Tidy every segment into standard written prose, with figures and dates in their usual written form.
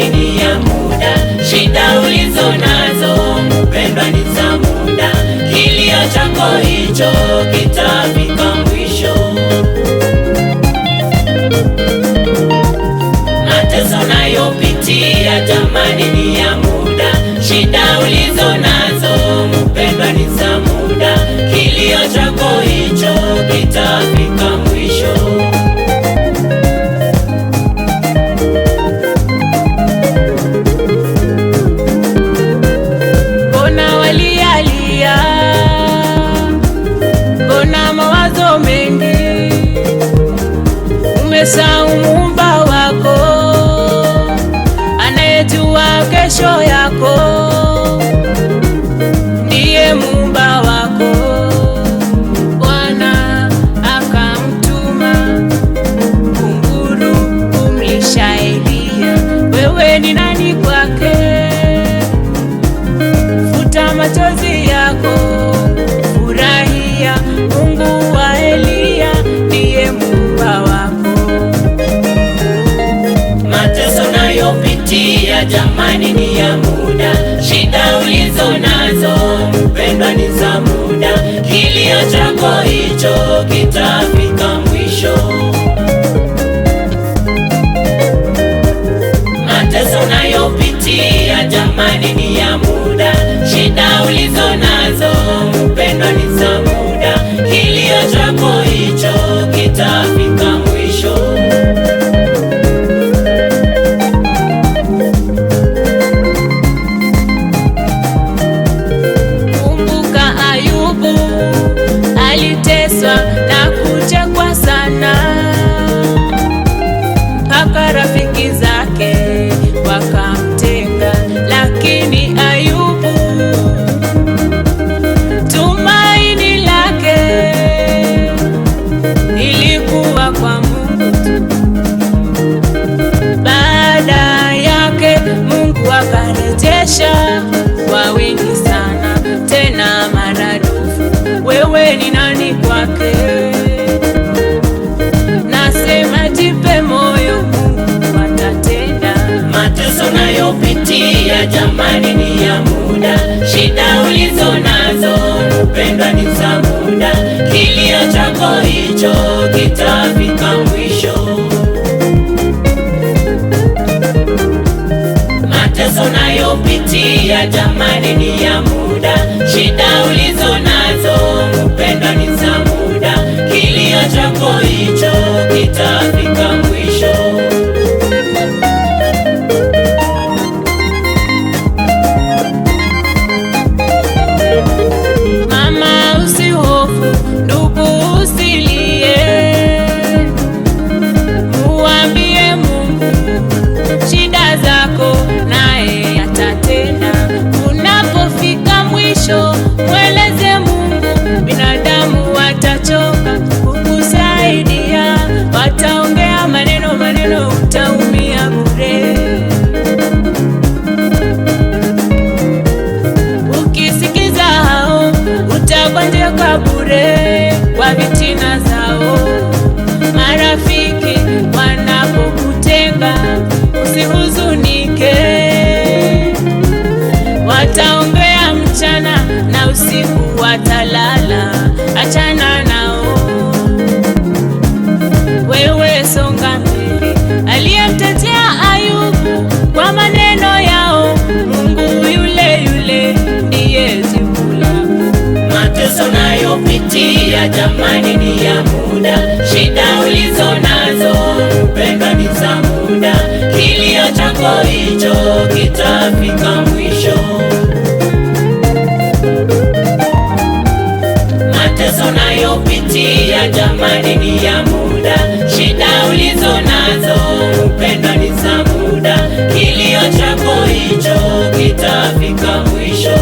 jamani ni ya muda. Shida ulizo nazo mpendwa ni za muda, kilio chako hicho kitafika mwisho. Mateso nayopitia jamani ni ya muda. Shida ulizo nazo mpendwa ni za muda, kilio chako hicho kitafika mwisho. Mbona walialia, mbona mawazo mengi, umesahau Muumba wako anayejua kesho yako, ndiye Muumba wako. Bwana akamtuma kunguru kumlisha Eliya. Wewe ni nani kwake? Futa machozi yako, furahia, Mungu wa Eliya ndiye Muumba wako. Mateso nayopitia jamani ni ya muda. Shida ulizo nazo mpendwa ni za muda, kilio chako hicho kitafika mwisho. Mateso nayopitia jamani ni ya muda. Shida ulizo nazo mpendwa ni za muda, kilio chako hicho kitafika mwisho. Kumbuka Ayubu aliteswa na kuchekwa sana, mpaka rafiki zake wakamtenga. Lakini Ayubu tumaini lake ilikuwa kwa Mungu tu. Baada yake Mungu akarejesha kwa wingi sana, tena maradufu. Wewe ni nani kwake? Nasema jipe moyo, Mungu atatenda. Mateso nayopitia jamani ni ya muda. Shida ulizo nazo mpendwa ni za muda, kilio chako hicho kitafika mwisho. Mateso nayopitia jamani ni ya muda. Shida ulizo nazo mpendwa ni za muda, kilio chako hicho kitafika mwisho. Mama usihofu, ndugu usilie, muambie Mungu shida zako naye atatenda. Unapofika mwisho mweleze Mungu, binadamu watachoka kukusaidia, wataongea maneno, utaumia bure. Ukisikiza hao utagonjeka bure kwa vitina zao. Marafiki wanapokutenga usihuzunike, wataongea mchana na usiku watalala, achana nao. Wewe songa mbele. Aliyemtetea Ayubu kwa maneno yao, Mungu yule yule ndiye jibu lako. Mateso nayopitia jamani ni ya muda. Shida ulizo nazo mpendwa ni za muda, kilio chako hicho kitafika mwisho. Mateso nayopitia jamani ni ya muda. Shida ulizo nazo mpendwa ni za muda, kilio chako hicho kitafika mwisho.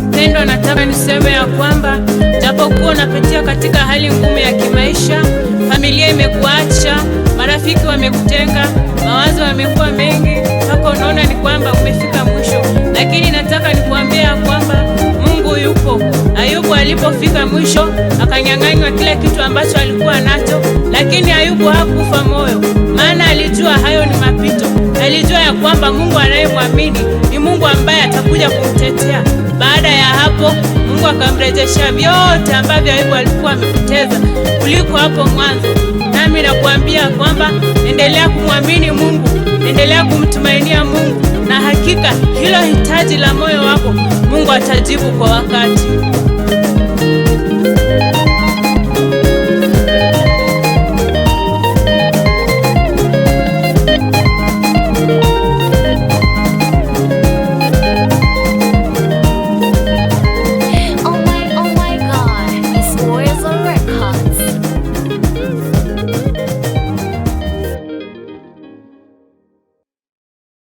Mpendwa, nataka niseme ya kwamba japokuwa unapitia katika hali ngumu ya kimaisha, familia imekuacha, marafiki wamekutenga, mawazo yamekuwa mengi, mpaka unaona ni kwamba umefika mwisho, lakini nataka nikuambia kwamba Mungu yupo. Ayubu alipofika mwisho akanyang'anywa kile kitu ambacho alikuwa nacho, lakini Ayubu hakufa moyo. kwamba Mungu anayemwamini ni Mungu ambaye atakuja kumtetea. Baada ya hapo, Mungu akamrejeshea vyote ambavyo Ayubu alikuwa amepoteza kuliko hapo mwanzo. Nami nakuambia kwamba endelea kumwamini Mungu, endelea kumtumainia Mungu, na hakika hilo hitaji la moyo wako Mungu atajibu kwa wakati.